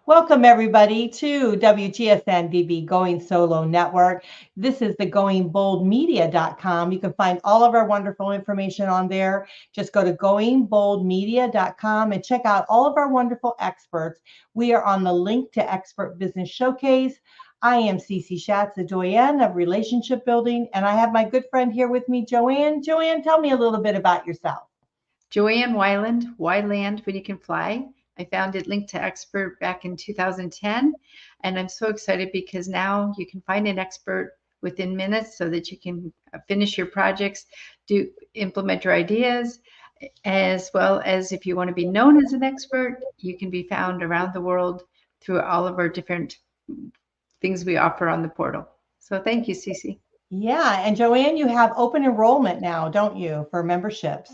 Welcome, everybody, to WGSN-DB Going Solo Network. This is the goingboldmedia.com. You can find all of our wonderful information on there. Just go to goingboldmedia.com and check out all of our wonderful experts. We are on the Link to Expert Business Showcase. I am Cece Schatz, the Joanne of Relationship Building, and I have my good friend here with me, Joanne. Joanne, tell me a little bit about yourself. Joanne Weiland, Weiland When You Can Fly. I founded Link to Expert back in 2010, and I'm so excited because now you can find an expert within minutes so that you can finish your projects, implement your ideas, as well as if you want to be known as an expert, you can be found around the world through all of our different things we offer on the portal. So thank you, Cece. Yeah, and Joanne, you have open enrollment now, don't you, for memberships?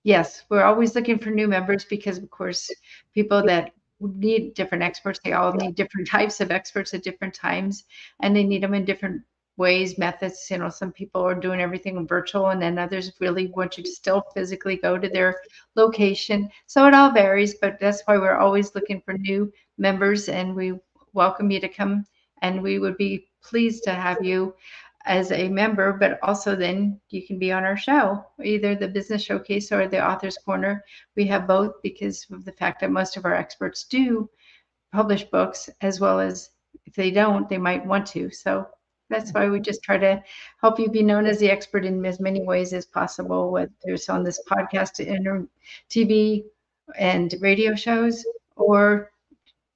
Yes, we're always looking for new members because, of course, people that need different experts, they all need different types of experts at different times, and they need them in different ways, methods. You know, some people are doing everything virtual, and then others really want you to still physically go to their location. So it all varies, but that's why we're always looking for new members, and we welcome you to come, and we would be pleased to have you as a member, but also then you can be on our show, either the Business Showcase or the Author's Corner. We have both because of the fact that most of our experts do publish books, as well as if they don't, they might want to. So that's why we just try to help you be known as the expert in as many ways as possible, whether it's on this podcast, TV, and radio shows, or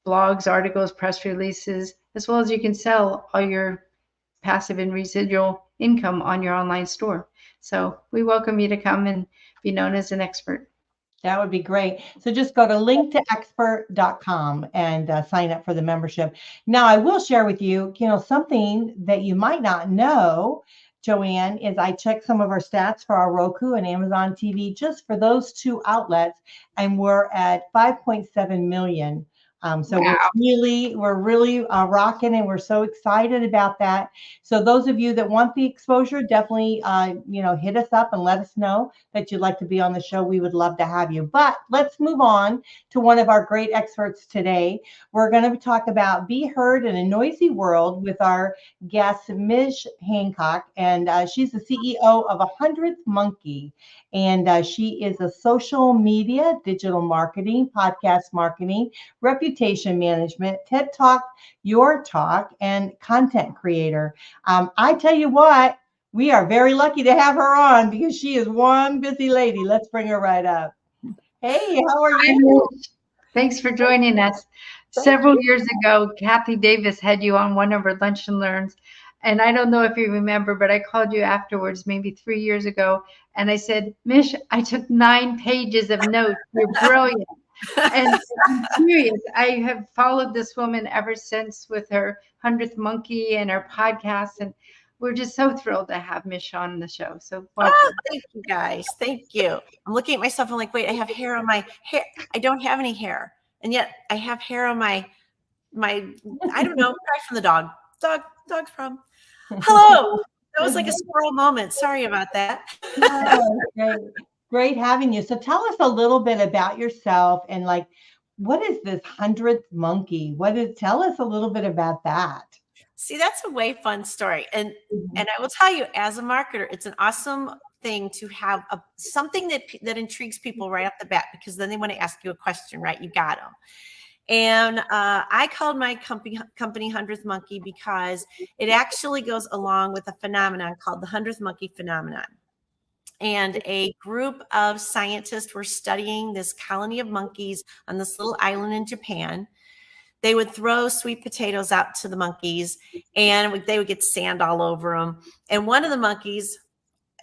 blogs, articles, press releases, as well as you can sell all your passive and residual income on your online store. So we welcome you to come and be known as an expert. That would be great. So just go to linktoexpert.com and sign up for the membership. Now, I will share with you, something that you might not know, Joanne, is I checked some of our stats for our Roku and Amazon TV just for those two outlets, and we're at 5.7 million. So wow. we're really rocking, and we're so excited about that. So those of you that want the exposure, definitely, hit us up and let us know that you'd like to be on the show. We would love to have you. But let's move on to one of our great experts today. We're going to talk about Be Heard in a Noisy World with our guest, Mich Hancock, and she's the CEO of 100th Monkey. And she is a social media, digital marketing, podcast marketing, reputation management, TED Talk, Your Talk, and content creator. I tell you what, we are very lucky to have her on because she is one busy lady. Let's bring her right up. Hey, how are you? Thanks for joining us. Several years ago, Kathy Davis had you on one of her Lunch and Learns. And I don't know if you remember, but I called you afterwards, maybe 3 years ago. And I said, Mich, I took 9 pages of notes. You're brilliant. And I'm serious. I have followed this woman ever since with her 100th Monkey and her podcast. And we're just so thrilled to have Mich on the show. So welcome. Oh, thank you guys. Thank you. I'm looking at myself. I'm like, wait, I have hair on my hair. I don't have any hair. And yet I have hair on my, I don't know, probably from the dog. Dog's from. Hello. That was like a squirrel moment. Sorry about that. Oh, great having you. So tell us a little bit about yourself and what is this 100th Monkey? Tell us a little bit about that. See, that's a way fun story. And I will tell you, as a marketer, it's an awesome thing to have something that intrigues people right off the bat, because then they want to ask you a question, right? You got them. And I called my company 100th Monkey because it actually goes along with a phenomenon called the 100th Monkey phenomenon. And a group of scientists were studying this colony of monkeys on this little island in Japan. They would throw sweet potatoes out to the monkeys, and they would get sand all over them. And one of the monkeys,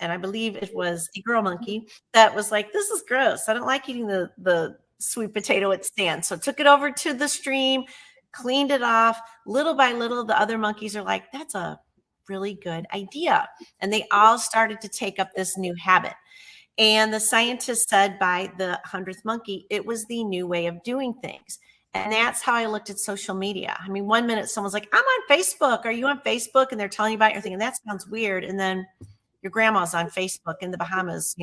and I believe it was a girl monkey, that was like, this is gross. I don't like eating the sweet potato it stands. So took it over to the stream, cleaned it off. Little by little, the other monkeys are like, that's a really good idea. And they all started to take up this new habit. And the scientists said by the 100th Monkey, it was the new way of doing things. And that's how I looked at social media. I mean, one minute someone's like, I'm on Facebook. Are you on Facebook? And they're telling you about your thing. And that sounds weird. And then your grandma's on Facebook in the Bahamas,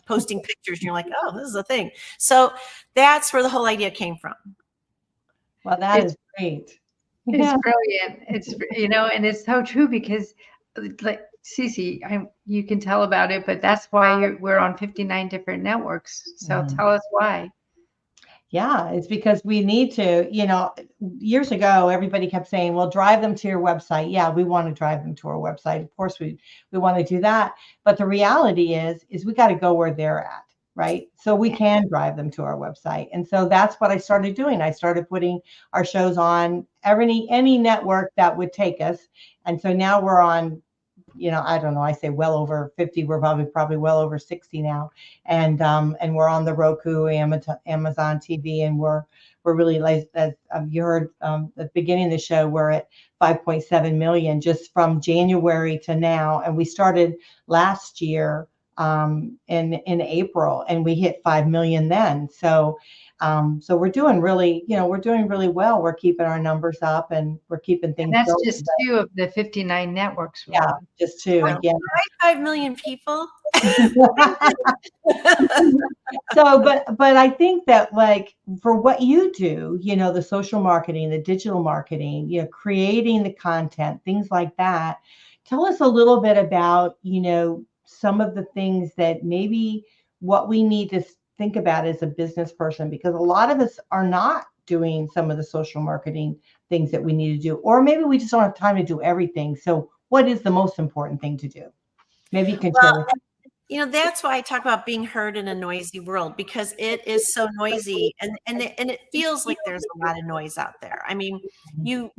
posting pictures, and you're like, oh, this is a thing. So that's where the whole idea came from. Well, that is great. It's Yeah. brilliant. It's, and it's so true because, like Cece, you can tell about it, but that's why we're on 59 different networks. So tell us why. Yeah, it's because we need to, years ago, everybody kept saying, well, drive them to your website. Yeah, we want to drive them to our website. Of course, we want to do that. But the reality is we got to go where they're at, right? So we can drive them to our website. And so that's what I started doing. I started putting our shows on any network that would take us. And so now we're on, I don't know, I say well over 50, we're probably well over 60 now. And we're on the Roku, Amazon TV, and we're really, like, as you heard at the beginning of the show, we're at 5.7 million just from January to now. And we started last year in April, and we hit 5 million then. So we're doing really well. We're keeping our numbers up, and we're keeping things. And that's just 2 of the 59 networks. Yeah, just 2. Yeah. 5 million people. So, but I think that, like, for what you do, the social marketing, the digital marketing, creating the content, things like that. Tell us a little bit about, some of the things that maybe what we need to think about as a business person, because a lot of us are not doing some of the social marketing things that we need to do, or maybe we just don't have time to do everything. So what is the most important thing to do? Maybe you can share. That's why I talk about being heard in a noisy world, because it is so noisy, and it feels like there's a lot of noise out there. I mean, you're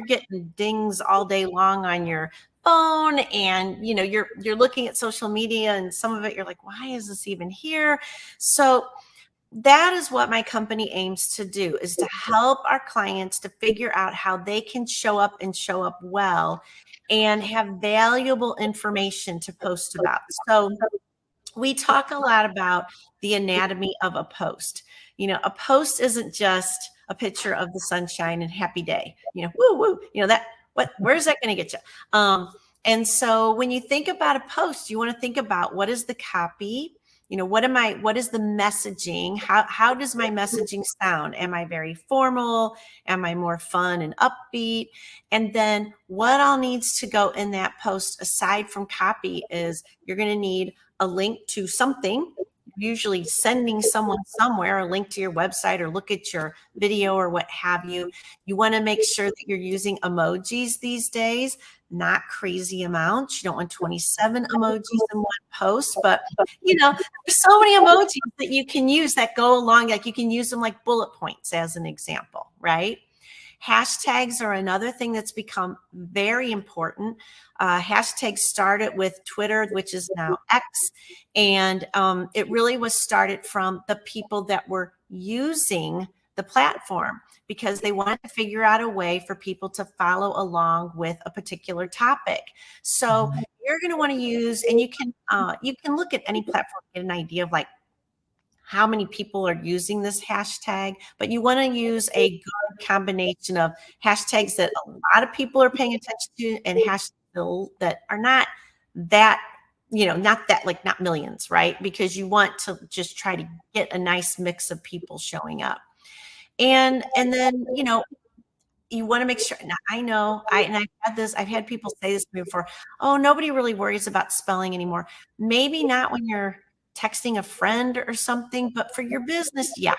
getting dings all day long on your phone, and you're looking at social media, and some of it you're like, why is this even here? So that is what my company aims to do, is to help our clients to figure out how they can show up well and have valuable information to post about. So we talk a lot about the anatomy of a post. A post isn't just a picture of the sunshine and happy day, woo, woo, where's that going to get you? And so when you think about a post, you want to think about, what is the copy? What is the messaging? How does my messaging sound? Am I very formal? Am I more fun and upbeat? And then what all needs to go in that post aside from copy is you're going to need a link to something, usually sending someone somewhere, a link to your website, or look at your video or what have you. You want to make sure that you're using emojis these days, not crazy amounts. You don't want 27 emojis in one post, but there's so many emojis that you can use that go along. Like, you can use them like bullet points as an example, right? Hashtags are another thing that's become very important. Hashtags started with Twitter, which is now X, and it really was started from the people that were using the platform, because they wanted to figure out a way for people to follow along with a particular topic. So you're going to want to use, and you can look at any platform, get an idea of like how many people are using this hashtag, but you want to use a good combination of hashtags that a lot of people are paying attention to, and hashtags that are not that, not millions, right? Because you want to just try to get a nice mix of people showing up. And then, you want to make sure. Now, I know I've had people say this to me before. Oh, nobody really worries about spelling anymore. Maybe not when you're texting a friend or something, but for your business, yeah.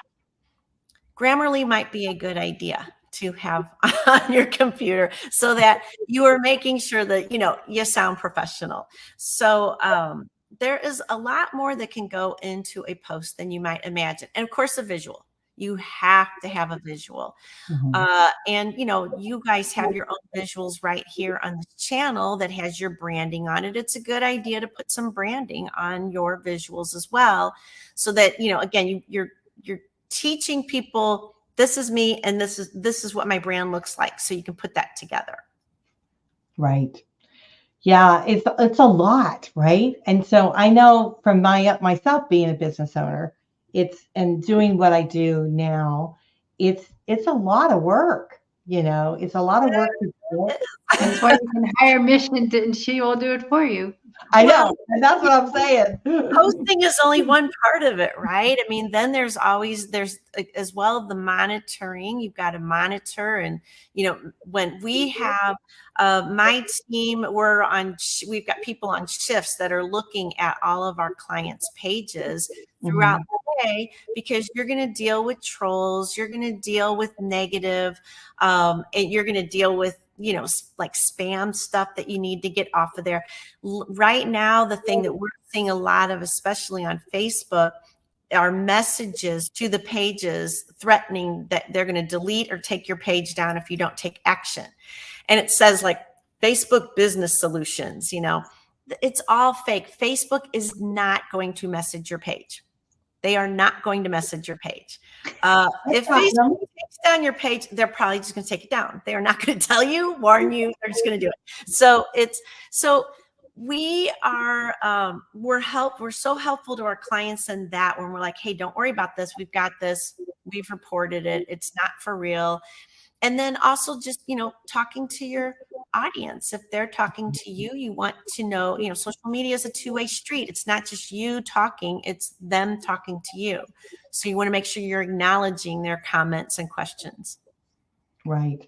Grammarly might be a good idea to have on your computer, so that you are making sure that, you sound professional. So there is a lot more that can go into a post than you might imagine. And of course, a visual. You have to have a visual. And, you guys have your own visuals right here on the channel that has your branding on it. It's a good idea to put some branding on your visuals as well, so that, again, you're teaching people, this is me, and this is what my brand looks like. So you can put that together. Right. Yeah, it's a lot, right? And so I know from myself being a business owner, and doing what I do now, it's a lot of work. It's a lot of work to do it. That's why you can hire Mich, and she will do it for you. I Well, know, and that's what I'm saying. posting is only one part of it, right? I mean, then there's as well the monitoring. You've got to monitor, and when we have my team, we've got people on shifts that are looking at all of our clients' pages throughout the day, because you're going to deal with trolls, you're going to deal with negative, and you're going to deal with like spam stuff that you need to get off of there. Right now, the thing that we're seeing a lot of, especially on Facebook, are messages to the pages threatening that they're going to delete or take your page down if you don't take action. And it says like Facebook business solutions, it's all fake. Facebook is not going to message your page. They are not going to message your page. If Facebook takes down your page, they're probably just going to take it down. They are not going to tell you, warn you. They're just going to do it. So we are we're so helpful to our clients in that, when we're like, hey, don't worry about this. We've got this. We've reported it. It's not for real. And then also just, talking to your audience. If they're talking to you, you want to know, social media is a two-way street. It's not just you talking, it's them talking to you. So you want to make sure you're acknowledging their comments and questions. Right.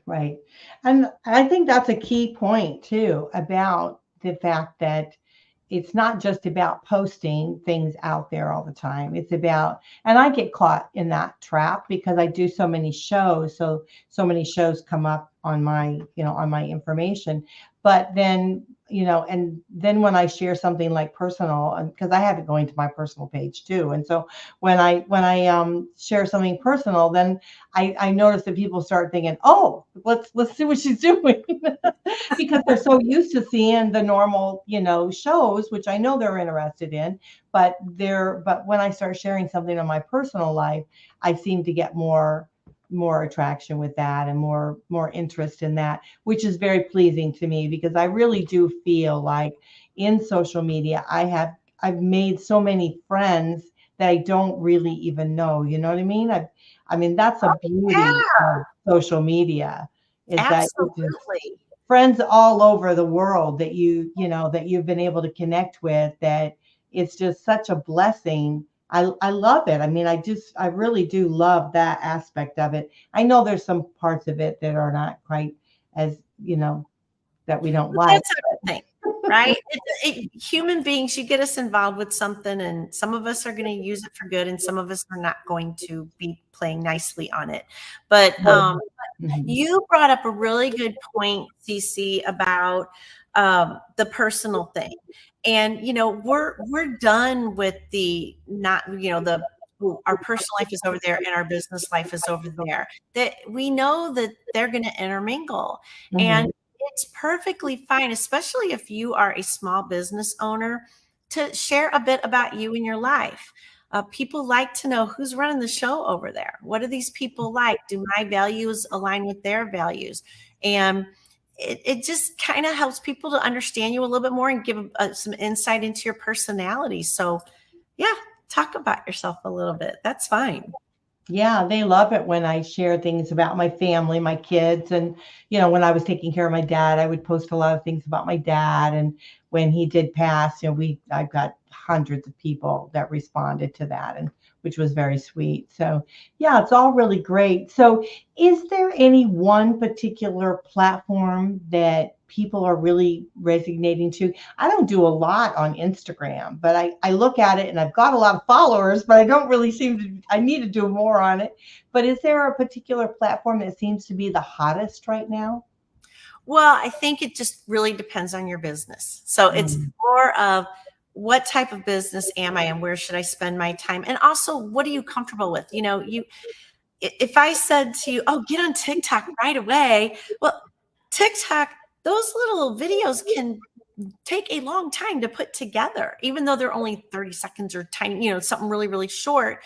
And I think that's a key point too, about the fact that it's not just about posting things out there all the time. It's about, and I get caught in that trap because I do so many shows. So many shows come up on my, on my information. But then, and then when I share something like personal, because I have it going to my personal page too. And so when I share something personal, then I notice that people start thinking, oh, let's see what she's doing, because they're so used to seeing the normal, shows, which I know they're interested in, but when I start sharing something on my personal life, I seem to get more attraction with that, and more interest in that, which is very pleasing to me, because I really do feel like in social media, I've made so many friends that I don't really even know. You know what I mean? I mean, that's a beauty of social media, is Absolutely. that friends all over the world that that you've been able to connect with, that it's just such a blessing. I love it. I mean, I really do love that aspect of it. I know there's some parts of it that are not quite as, that we don't like. That's everything, right? Human beings, you get us involved with something, and some of us are going to use it for good, and some of us are not going to be playing nicely on it. But you brought up a really good point, Cece, about the personal thing. And we're done with the not our personal life is over there and our business life is over there. That we know that they're going to intermingle, and it's perfectly fine, especially if you are a small business owner, to share a bit about you and your life. People like to know who's running the show over there. What do these people like? Do my values align with their values? And it just kind of helps people to understand you a little bit more, and give some insight into your personality. So yeah, talk about yourself a little bit. That's fine. Yeah, they love it when I share things about my family, my kids. And, when I was taking care of my dad, I would post a lot of things about my dad. And when he did pass, I've got hundreds of people that responded to that, and which was very sweet. So yeah, it's all really great. So is there any one particular platform that people are really resonating to? I don't do a lot on Instagram, but I look at it and I've got a lot of followers, but I don't really I need to do more on it. But is there a particular platform that seems to be the hottest right now? Well, I think it just really depends on your business. So it's more of, what type of business am I, and where should I spend my time? And also, what are you comfortable with? If I said to you, oh, get on TikTok right away. Well, TikTok, those little videos can take a long time to put together, even though they're only 30 seconds or tiny, something really, really short.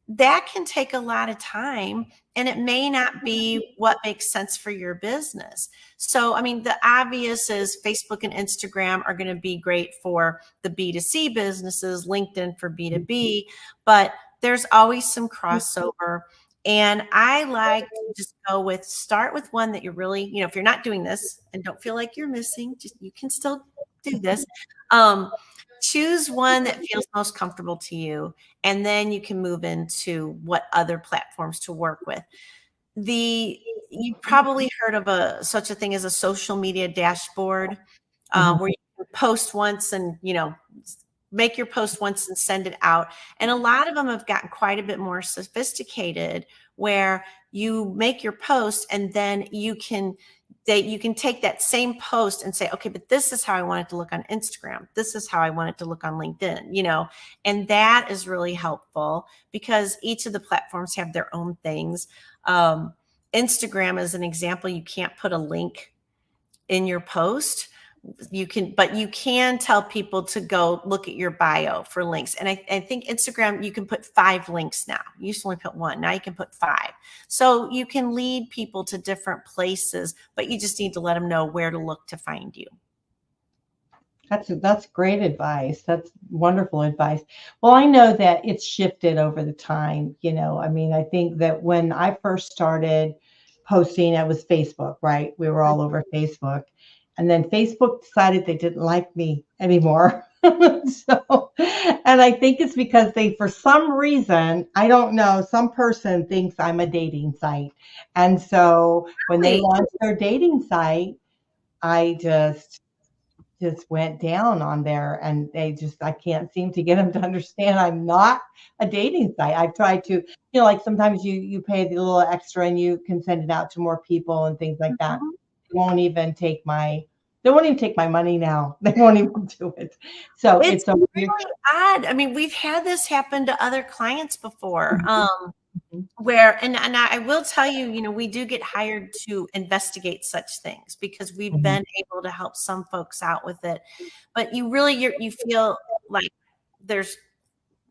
That can take a lot of time, and it may not be what makes sense for your business. So, I mean, the obvious is Facebook and Instagram are going to be great for the B2C businesses, LinkedIn for B2B, but there's always some crossover. And I like to just start with one that you're really, if you're not doing this and don't feel like you're missing, you can still do this. Choose one that feels most comfortable to you, and then you can move into what other platforms to work with. You probably heard of such a thing as a social media dashboard, where you can post once and, make your post once and send it out. And a lot of them have gotten quite a bit more sophisticated, where you make your post and then you can take that same post and say, okay, but this is how I want it to look on Instagram. This is how I want it to look on LinkedIn, and that is really helpful because each of the platforms have their own things. Instagram, as an example, you can't put a link in your post. But you can tell people to go look at your bio for links. And I think Instagram, you can put 5 links now. You used to only put 1. Now you can put 5. So you can lead people to different places, but you just need to let them know where to look to find you. That's great advice. That's wonderful advice. Well, I know that it's shifted over the time. I think that when I first started posting, it was Facebook, right? We were all over Facebook. And then Facebook decided they didn't like me anymore. And I think it's because for some reason, I don't know, some person thinks I'm a dating site. And so when they launched their dating site, I just went down on there, and I can't seem to get them to understand I'm not a dating site. I've tried to, like sometimes you pay the little extra and you can send it out to more people and things like that. They won't even take my money now. They won't even do it. So it's really odd. I mean, we've had this happen to other clients before. Where, and I will tell you, we do get hired to investigate such things because we've been able to help some folks out with it. But you feel like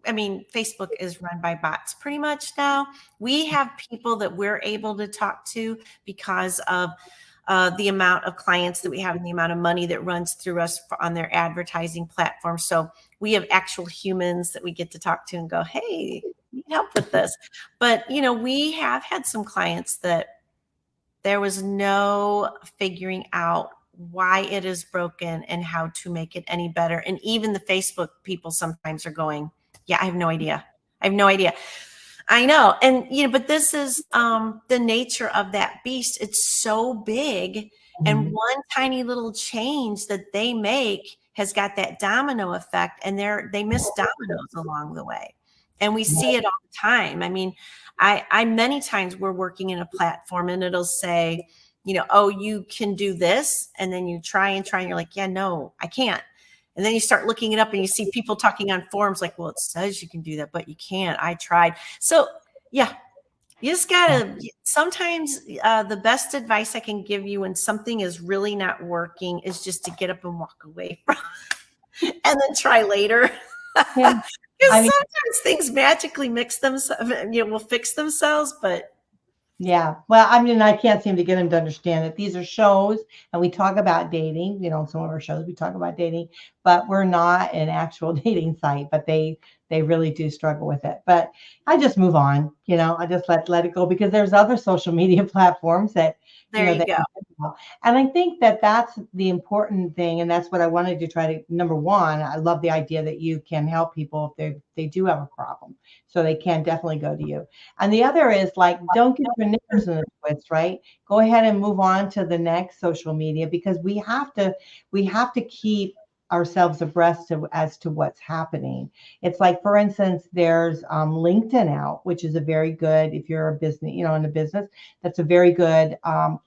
Facebook is run by bots pretty much now. We have people that we're able to talk to because of the amount of clients that we have and the amount of money that runs through us on their advertising platform. So we have actual humans that we get to talk to and go, hey, need help with this. But, we have had some clients that there was no figuring out why it is broken and how to make it any better. And even the Facebook people sometimes are going, yeah, I have no idea. I know. And, but this is the nature of that beast. It's so big. And one tiny little change that they make has got that domino effect, and they miss dominoes along the way. And we see it all the time. I mean, I many times we're working in a platform and it'll say, oh, you can do this. And then you try and you're like, yeah, no, I can't. And then you start looking it up and you see people talking on forums like, well, it says you can do that, but you can't. I tried. So yeah, you just gotta, sometimes the best advice I can give you when something is really not working is just to get up and walk away from and then try later. Yeah. Because sometimes things magically will fix themselves, but yeah. Well, I can't seem to get them to understand that these are shows and we talk about dating. Some of our shows we talk about dating, but we're not an actual dating site. But they really do struggle with it. But I just move on. I just let it go because there's other social media platforms that there you go. And I think that that's the important thing, and that's what I wanted to try to. Number one, I love the idea that you can help people if they do have a problem, so they can definitely go to you. And the other is don't get your knickers in a twist, right? Go ahead and move on to the next social media because we have to keep ourselves abreast as to what's happening. It's like, for instance, there's LinkedIn out, which is a very good, if you're a business, in a business, that's a very good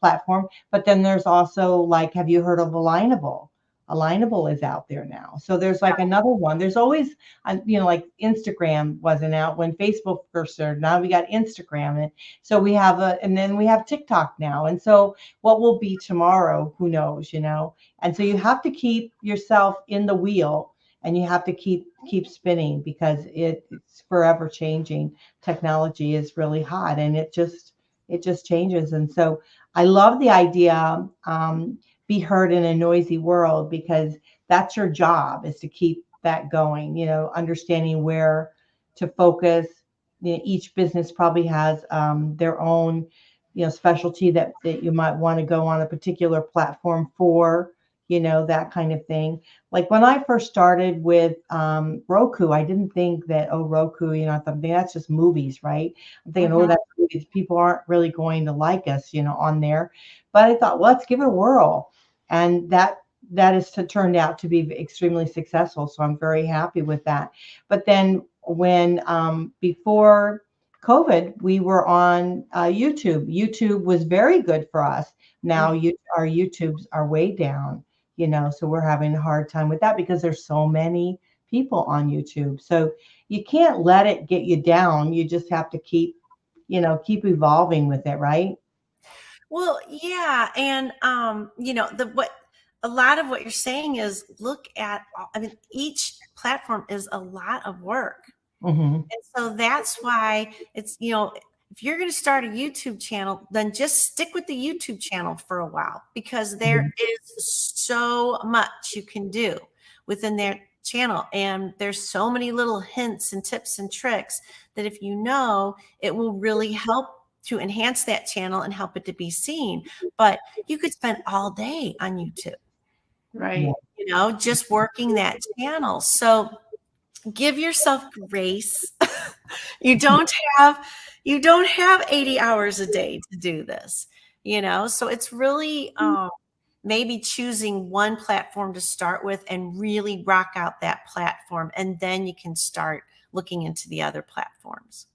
platform. But then there's also have you heard of Alignable? Alignable is out there now. So there's another one. There's always, Instagram wasn't out when Facebook first started. Now we got Instagram. And so we have and then we have TikTok now. And so what will be tomorrow, who knows, And so you have to keep yourself in the wheel and you have to keep spinning because it's forever changing. Technology is really hot and it just changes. And so I love the idea, be heard in a noisy world, because that's your job, is to keep that going, understanding where to focus. Each business probably has their own, specialty that you might want to go on a particular platform for, that kind of thing. Like when I first started with Roku, I didn't think that, oh, Roku, I thought that's just movies, right? I'm thinking, oh, that's movies. People aren't really going to like us, on there. But I thought, well, let's give it a whirl. And that has turned out to be extremely successful. So I'm very happy with that. But then when before COVID, we were on YouTube. YouTube was very good for us. Now our YouTubes are way down, so we're having a hard time with that because there's so many people on YouTube. So you can't let it get you down. You just have to keep evolving with it, right? Well, yeah. And, a lot of what you're saying is look at, each platform is a lot of work. And so that's why it's, if you're going to start a YouTube channel, then just stick with the YouTube channel for a while, because there is so much you can do within their channel. And there's so many little hints and tips and tricks that if it will really help to enhance that channel and help it to be seen. But you could spend all day on YouTube, right? Just working that channel. So give yourself grace. You don't have 80 hours a day to do this, so it's really maybe choosing one platform to start with and really rock out that platform. And then you can start looking into the other platforms.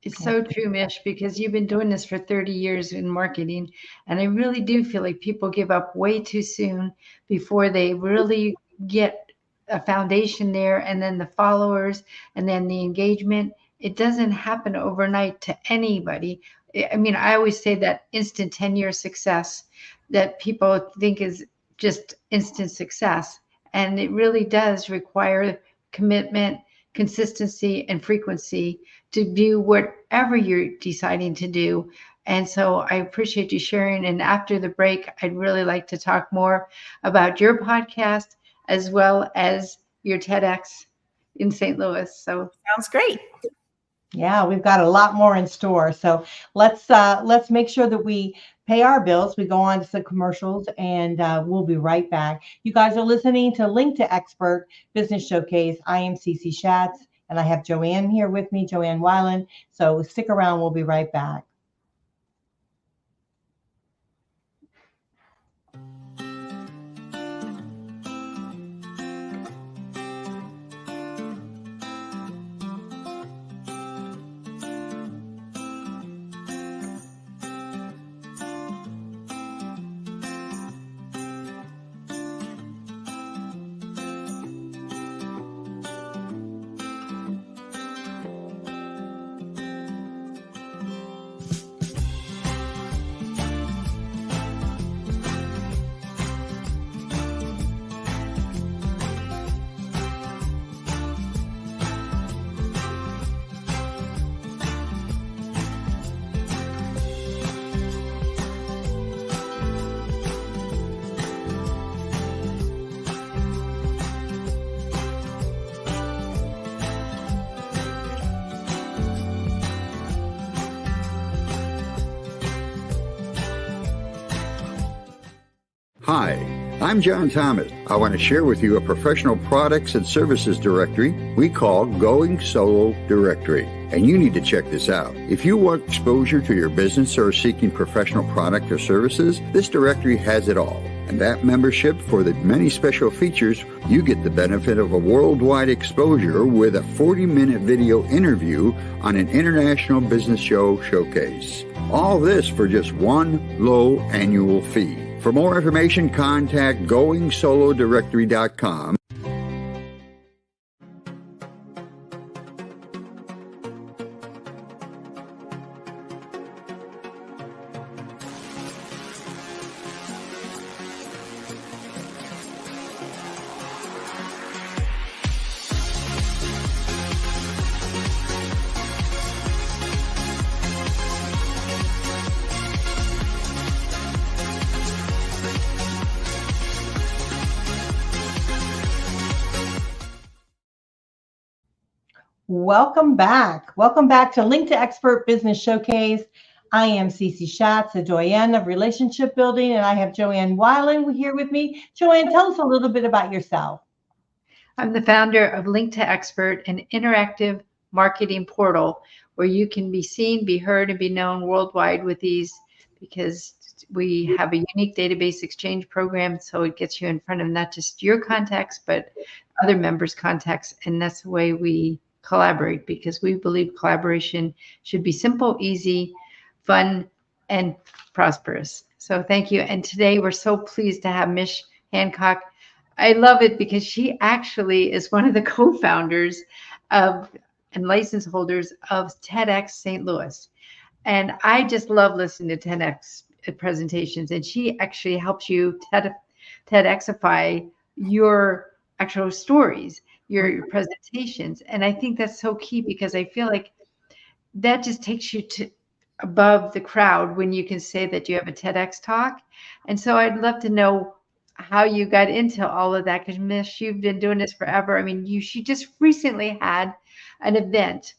It's so true, Mich, because you've been doing this for 30 years in marketing. And I really do feel like people give up way too soon before they really get a foundation there, and then the followers, and then the engagement. It doesn't happen overnight to anybody. I always say that instant 10-year success that people think is just instant success. And it really does require commitment, consistency, and frequency to do whatever you're deciding to do. And so I appreciate you sharing. And after the break, I'd really like to talk more about your podcast as well as your TEDx in St. Louis. So sounds great. Yeah, we've got a lot more in store. So let's make sure that we pay our bills. We go on to some commercials, and we'll be right back. You guys are listening to Link to Expert Business Showcase. I am Cece Schatz, and I have Joanne here with me, Joanne Weiland. So stick around. We'll be right back. Hi, I'm John Thomas. I want to share with you a professional products and services directory we call Going Solo Directory. And you need to check this out. If you want exposure to your business or are seeking professional product or services, this directory has it all. And that membership, for the many special features, you get the benefit of a worldwide exposure with a 40-minute video interview on an international business showcase. All this for just one low annual fee. For more information, contact GoingSoloDirectory.com. Welcome back. Welcome back to Link to Expert Business Showcase. I am Cece Schatz, a doyen of relationship building, and I have Joanne Weiland here with me. Joanne, tell us a little bit about yourself. I'm the founder of Link to Expert, an interactive marketing portal where you can be seen, be heard, and be known worldwide with ease, because we have a unique database exchange program. So it gets you in front of not just your contacts, but other members' contacts. And that's the way we collaborate, because we believe collaboration should be simple, easy, fun, and prosperous. So thank you. And today we're so pleased to have Mich Hancock. I love it because she actually is one of the co-founders of and license holders of TEDx St. Louis. And I just love listening to TEDx presentations. And she actually helps you TEDxify your actual stories, your presentations. And I think that's so key, because I feel like that just takes you to above the crowd when you can say that you have a TEDx talk. And so I'd love to know how you got into all of that, because Mich, you've been doing this forever. I mean, she just recently had an event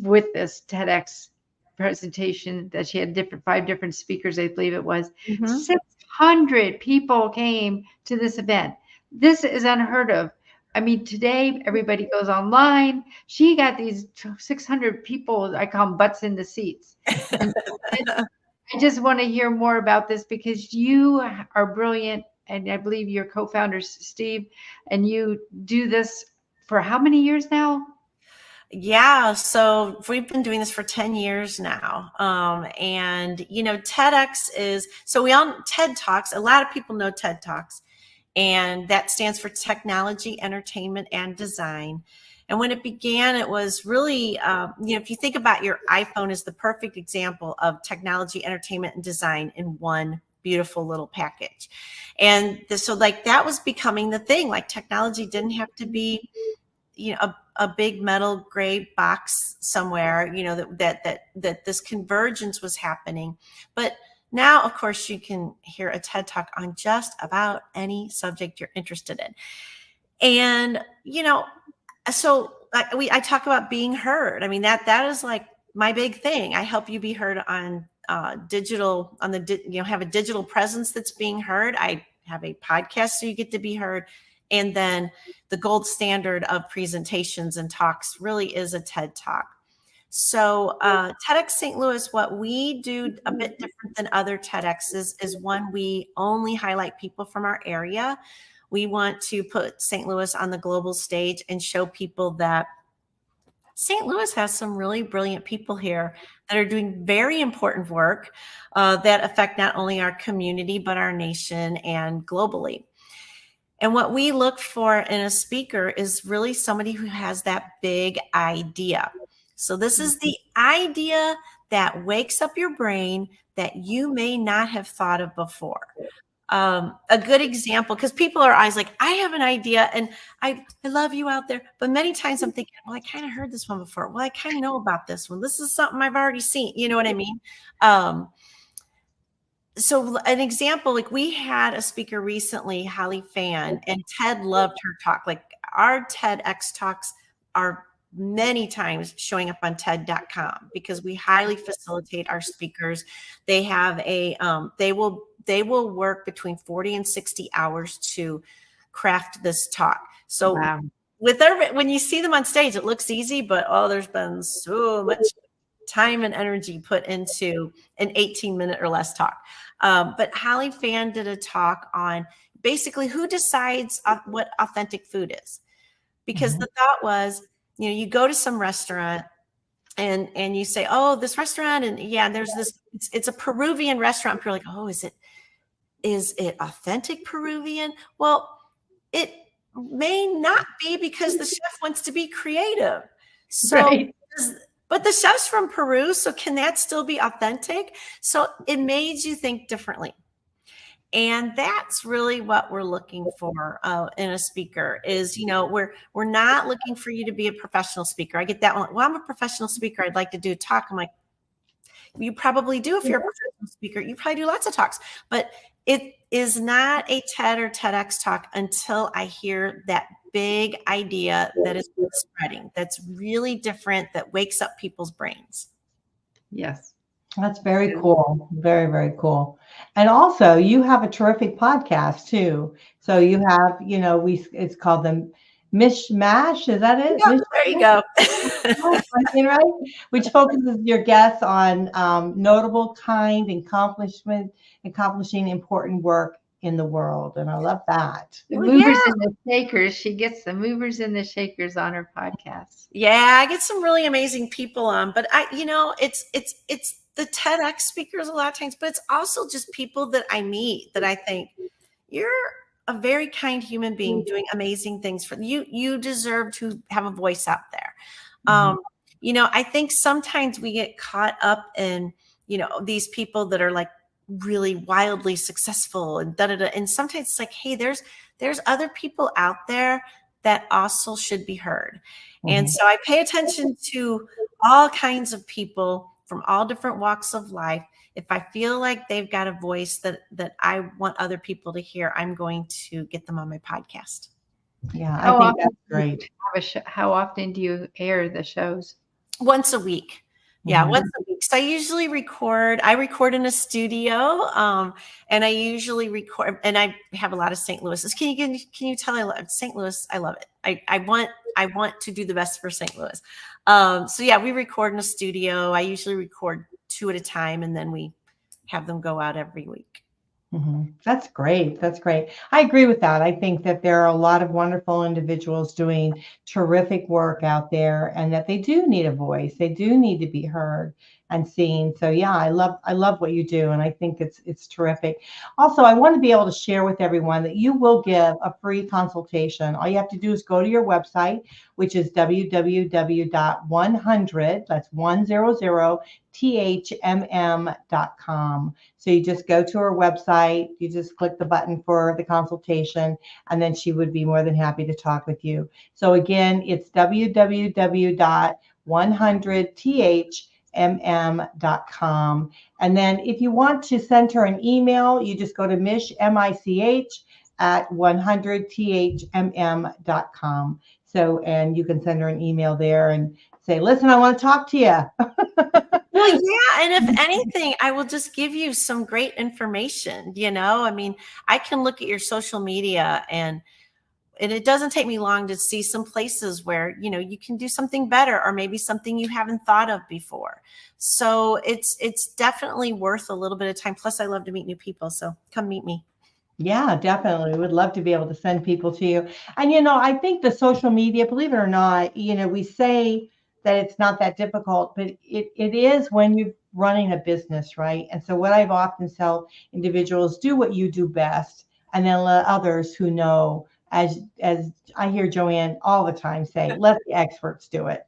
with this TEDx presentation that she had 5 different speakers, I believe it was. 600 people came to this event. This is unheard of. I mean, today everybody goes online. She got these 600 people, I call them butts in the seats. And I just want to hear more about this, because you are brilliant. And I believe your co-founder, Steve, and you do this for how many years now? Yeah, so we've been doing this for 10 years now. And, you know, TEDx is, so we all, TED Talks, a lot of people know TED Talks, and that stands for Technology, Entertainment, and Design. And when it began, it was really, you know, if you think about your iPhone is the perfect example of technology, entertainment, and design in one beautiful little package. And so like that was becoming the thing. Like technology didn't have to be, you know, a big metal gray box somewhere, you know, that this convergence was happening. But now, of course, you can hear a TED Talk on just about any subject you're interested in. And, you know, so I talk about being heard. I mean, that is like my big thing. I help you be heard on digital, on the, you know, have a digital presence that's being heard. I have a podcast so you get to be heard. And then the gold standard of presentations and talks really is a TED Talk. So TEDx St. Louis, what we do a bit different than other TEDx's is one, we only highlight people from our area. We want to put St. Louis on the global stage and show people that St. Louis has some really brilliant people here that are doing very important work that affect not only our community, but our nation and globally. And what we look for in a speaker is really somebody who has that big idea. So this is the idea that wakes up your brain that you may not have thought of before. A good example, because people are always like, I have an idea and I love you out there. But many times I'm thinking, well, I kind of heard this one before. Well, I kind of know about this one. This is something I've already seen. You know what I mean? So an example, like we had a speaker recently, Holly Fan, and Ted loved her talk. Like our TEDx talks are many times showing up on TED.com because we highly facilitate our speakers. They have a, they will work between 40 and 60 hours to craft this talk. So Wow. when you see them on stage, it looks easy, but there's been so much time and energy put into an 18-minute or less talk. But Holly Fan did a talk on basically who decides what authentic food is. Because the thought was, you know, you go to some restaurant and you say, oh, this restaurant, and yeah, there's this, it's a Peruvian restaurant. People are like, oh, is it authentic Peruvian? Well, it may not be because the chef wants to be creative. So, Right. but the chef's from Peru, so can that still be authentic? So it made you think differently. And that's really what we're looking for in a speaker is, you know, we're not looking for you to be a professional speaker. I get that one. Well, I'm a professional speaker. I'd like to do a talk. I'm like, you probably do if you're a professional speaker. You probably do lots of talks, but it is not a TED or TEDx talk until I hear that big idea that is spreading, that's really different, that wakes up people's brains. Yes. That's very cool. Very, very cool. And also you have a terrific podcast too. So you have, it's called the Mishmash. Is that it? Yeah, there you go. Right? Which focuses your guests on notable, kind, accomplishing important work in the world. And I love that. The Well, movers yeah. and the shakers. She gets the movers and the shakers on her podcast. Yeah, I get some really amazing people on, but it's the TEDx speakers a lot of times, but it's also just people that I meet that I think you're a very kind human being doing amazing things for you. You deserve to have a voice out there. Mhm. I think sometimes we get caught up in, these people that are like really wildly successful and da da da. And sometimes it's like, hey, there's other people out there that also should be heard. And Mhm. so I pay attention to all kinds of people from all different walks of life. If I feel like they've got a voice that I want other people to hear, I'm going to get them on my podcast. Yeah, How I think often that's do you great. how often do you air the shows? Once a week. Yeah, Mhm. once a week. So I record in a studio, and I usually record, and I have a lot of St. Louis. Can you tell I love St. Louis? I love it. I want to do the best for St. Louis. So yeah, we record in a studio. I usually record 2 at a time, and then we have them go out every week. That's great. That's great. I agree with that. I think that there are a lot of wonderful individuals doing terrific work out there, and that they do need a voice. They do need to be heard and seen. So yeah, I love what you do, and I think it's terrific. Also, I want to be able to share with everyone that you will give a free consultation. All you have to do is go to your website, which is www.100, that's 100 thmm.com. So you just go to her website, you just click the button for the consultation, and then she would be more than happy to talk with you. So again, it's www.100thmm.com. And then if you want to send her an email, you just go to mich at 100thmm.com. So, and you can send her an email there and say, listen, I want to talk to you. Well, yeah. And if anything, I will just give you some great information. I mean, I can look at your social media and it doesn't take me long to see some places where, you can do something better or maybe something you haven't thought of before. So it's definitely worth a little bit of time. Plus, I love to meet new people. So come meet me. Yeah, definitely. We'd love to be able to send people to you. And, I think the social media, believe it or not, we say that it's not that difficult, but it is when you're running a business, right? And so what I've often tell individuals, do what you do best, and then let others who know, as I hear Joanne all the time say, let the experts do it,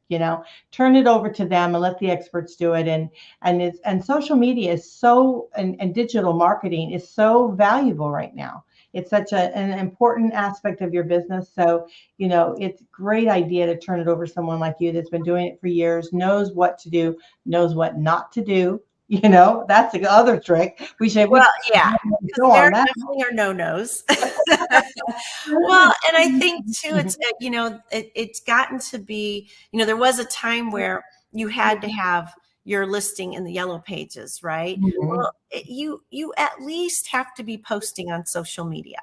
turn it over to them and let the experts do it. And social media is so, and digital marketing is so valuable right now. It's such an important aspect of your business. So, it's a great idea to turn it over to someone like you that's been doing it for years, knows what to do, knows what not to do. That's the other trick. Well, yeah, go there on that. definitely are no-nos. Well, and I think too, it's, it's gotten to be, there was a time where you had to have your listing in the yellow pages, right? Mhm. Well, you at least have to be posting on social media,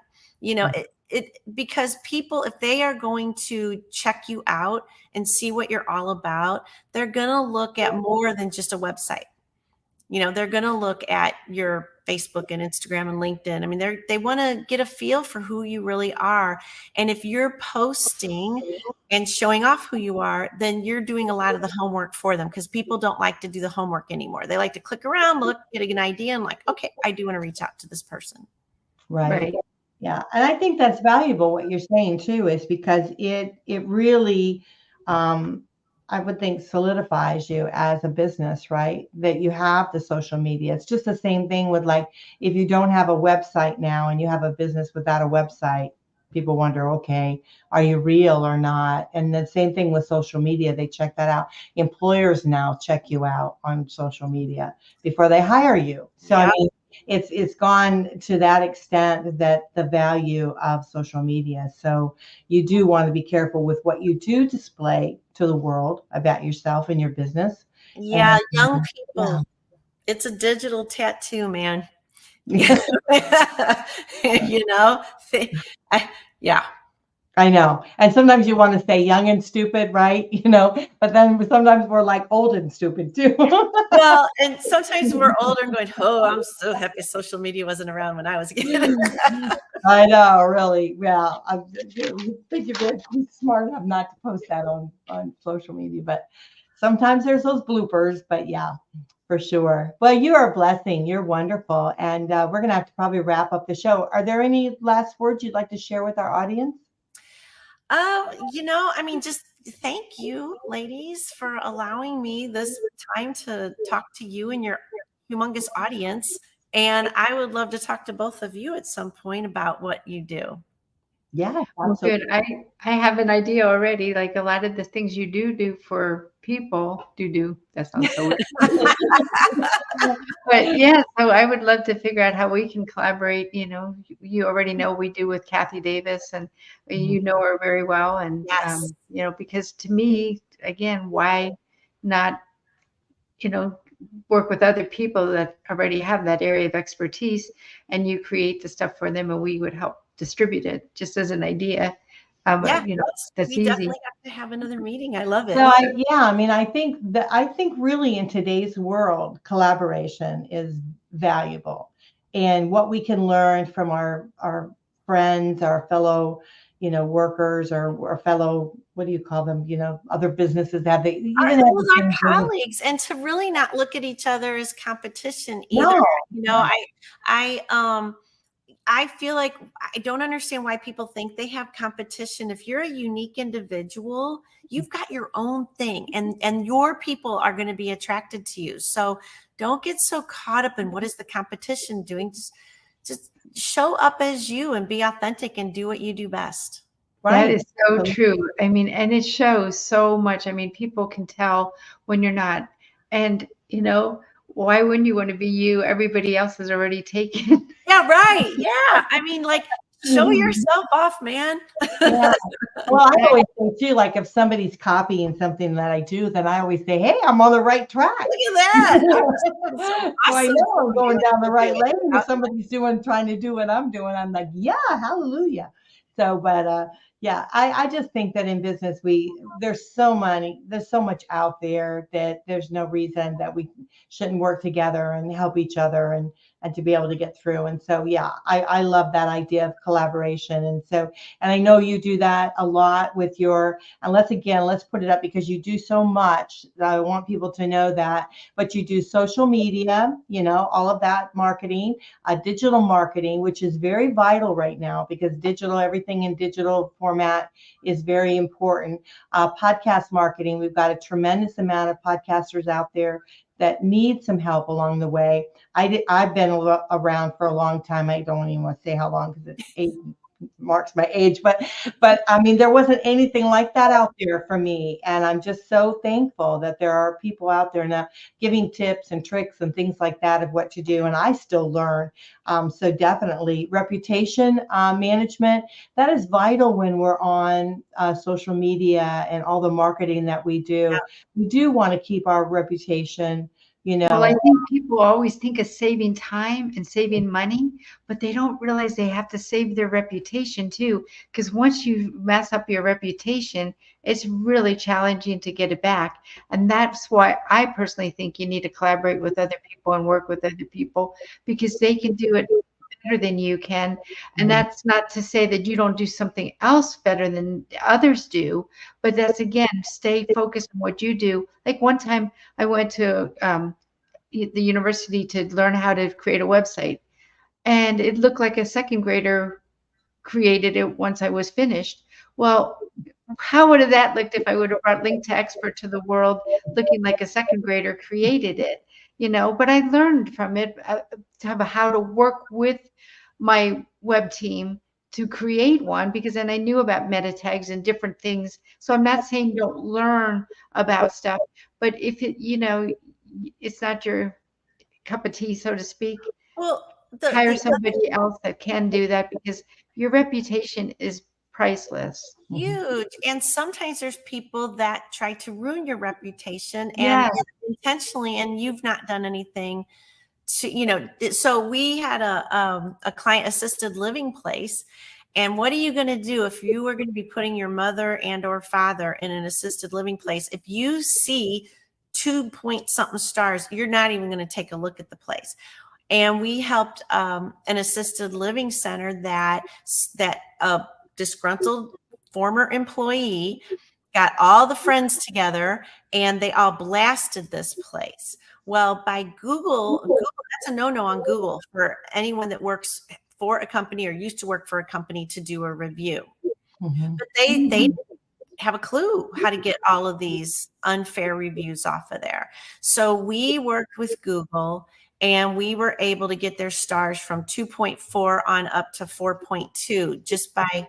because people, if they are going to check you out and see what you're all about, they're going to look at more than just a website. They're going to look at your Facebook and Instagram and LinkedIn. I mean, they want to get a feel for who you really are. And if you're posting and showing off who you are, then you're doing a lot of the homework for them, because people don't like to do the homework anymore. They like to click around, look, get an idea, and like, okay, I do want to reach out to this person. Right. Yeah. And I think that's valuable what you're saying too, is because it really, I would think, solidifies you as a business, right? That you have the social media. It's just the same thing with, like, if you don't have a website now and you have a business without a website, people wonder, okay, are you real or not? And the same thing with social media. They check that out. Employers now check you out on social media before they hire you. So, I mean, it's gone to that extent, that the value of social media. So you do want to be careful with what you do display to the world about yourself and your business. Yeah, And, young people It's a digital tattoo, man. Yeah. You know, yeah. I know. And sometimes you want to say young and stupid, right? But then sometimes we're like old and stupid too. Well, and sometimes we're older and going, oh, I'm so happy social media wasn't around when I was a kid. I know, really. Well, I think you're very smart enough not to post that on social media, but sometimes there's those bloopers. But yeah, for sure. Well, you are a blessing. You're wonderful, and we're gonna have to probably wrap up the show. Are there any last words you'd like to share with our audience? I mean, just thank you, ladies, for allowing me this time to talk to you and your humongous audience. And I would love to talk to both of you at some point about what you do. Yeah, Well, absolutely. good. I have an idea already. Like a lot of the things you do for people, do. That sounds so weird. But yeah, so I would love to figure out how we can collaborate. You already know we do with Kathy Davis, and you know her very well. And Yes. because to me, again, why not, work with other people that already have that area of expertise, and you create the stuff for them, and we would help distribute it, just as an idea. Yeah, That's we easy. definitely have to have another meeting. I love it. No, I mean, I think really in today's world, collaboration is valuable, and what we can learn from our friends, our fellow, workers, or fellow, what do you call them? Other businesses have they even have With the our same business. colleagues, and to really not look at each other as competition either. No, You know, I feel like I don't understand why people think they have competition. If you're a unique individual, you've got your own thing, and your people are going to be attracted to you. So don't get so caught up in what is the competition doing. Just show up as you and be authentic and do what you do best. That right. is so true. I mean, and it shows so much. I mean, people can tell when you're not. And, why wouldn't you want to be you? Everybody else is already taken. Yeah, right. Yeah. I mean, like, show yourself off, man. Yeah. Well, I always say too, like if somebody's copying something that I do, then I always say, "Hey, I'm on the right track." Look at that. So I know I'm going down the right lane. If somebody's trying to do what I'm doing, I'm like, yeah, hallelujah. So, but yeah, I just think that in business there's so much out there that there's no reason that we shouldn't work together and help each other and to be able to get through. And so, yeah, I love that idea of collaboration. And I know you do that a lot with and let's put it up because you do so much. I want people to know that, but you do social media, all of that marketing, digital marketing, which is very vital right now because everything in digital format is very important. Podcast marketing, we've got a tremendous amount of podcasters out there that need some help along the way. I've been around for a long time. I don't even want to say how long because it marks my age, but I mean, there wasn't anything like that out there for me. And I'm just so thankful that there are people out there now giving tips and tricks and things like that of what to do. And I still learn. So definitely reputation management, that is vital when we're on social media and all the marketing that we do. Yeah. We do want to keep our reputation. Well, I think people always think of saving time and saving money, but they don't realize they have to save their reputation too. Because once you mess up your reputation, it's really challenging to get it back. And that's why I personally think you need to collaborate with other people and work with other people because they can do it better than you can. And that's not to say that you don't do something else better than others do, but that's again, stay focused on what you do. Like one time I went to the university to learn how to create a website, and it looked like a second grader created it once I was finished. Well, how would have that looked if I would have brought Link to Expert to the world looking like a second grader created it? But I learned from it how to work with my web team to create one because then I knew about meta tags and different things. So I'm not saying don't learn about stuff, but if it's not your cup of tea, so to speak, Well, hire somebody else that can do that because your reputation is priceless. Huge. And sometimes there's people that try to ruin your reputation and Yes. intentionally, and you've not done anything to, so we had a client assisted living place. And what are you going to do if you are going to be putting your mother and or father in an assisted living place? If you see 2 point something stars, you're not even going to take a look at the place. And we helped an assisted living center that a disgruntled former employee got all the friends together and they all blasted this place. Well, by Google, that's a no-no on Google for anyone that works for a company or used to work for a company to do a review. But they didn't have a clue how to get all of these unfair reviews off of there. So we worked with Google and we were able to get their stars from 2.4 on up to 4.2 just by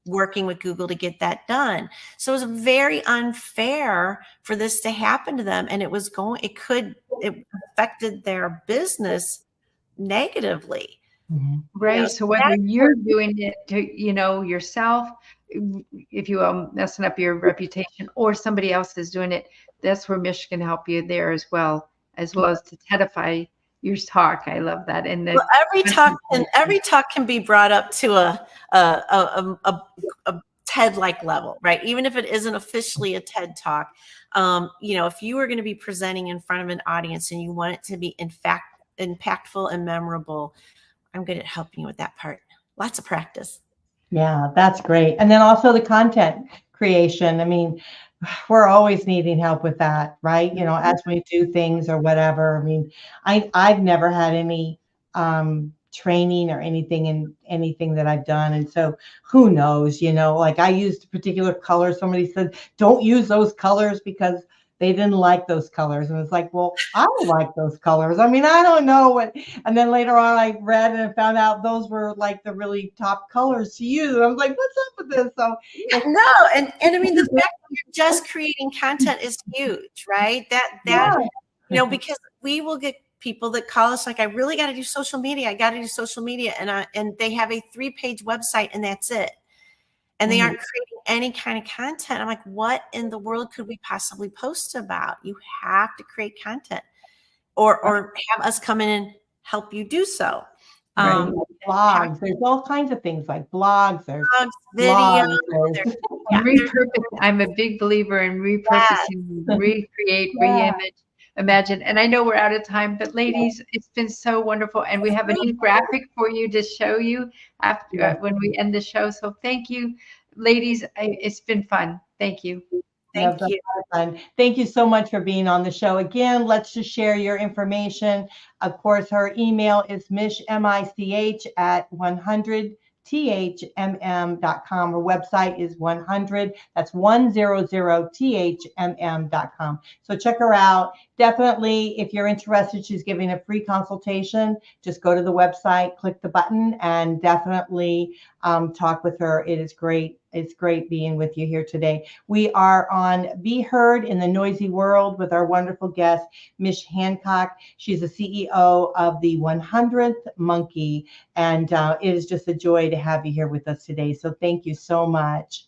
working with Google to get that done. So it was very unfair for this to happen to them. And it affected their business negatively. Right. So whether you're doing it to, yourself, if you are messing up your reputation or somebody else is doing it, that's where Mich can help you there as well as to TEDify your talk. I love that. And every talk can be brought up to a TED-like level, right? Even if it isn't officially a TED talk, if you were going to be presenting in front of an audience and you want it to be in fact impactful and memorable, I'm good at helping you with that part. Lots of practice. Yeah, that's great. And then also the content creation. I mean, we're always needing help with that, right? As we do things or whatever. I mean, I've never had any training or anything in anything that I've done. And so who knows, like I used a particular color. Somebody said, don't use those colors because they didn't like those colors. And it's like, well, I like those colors. I mean, I don't know what. And then later on, I read and found out those were like the really top colors to use. And I was like, what's up with this? So no, and I mean, the fact that you're just creating content is huge, right? Because we will get people that call us like, I really got to do social media. I got to do social media. And they have a 3-page website and that's it. And they aren't creating any kind of content. I'm like, what in the world could we possibly post about? You have to create content or have us come in and help you do so. Right. Blogs. There's all kinds of things like blogs. There's videos. I'm a big believer in repurposing, recreate, reimage, imagine. And I know we're out of time, but ladies, it's been so wonderful. And we have a new graphic for you to show you after when we end the show. So thank you, ladies. It's been fun. Thank you. Thank you. Thank you so much for being on the show. Again, let's just share your information. Of course, her email is mich at 100thmm.com. Her website is 100. That's 100thmm.com. So check her out. Definitely, if you're interested, she's giving a free consultation. Just go to the website, click the button, and definitely talk with her. It is great. It's great being with you here today. We are on Be Heard in the Noisy World with our wonderful guest, Mich Hancock. She's the CEO of the 100th Monkey, and it is just a joy to have you here with us today. So thank you so much.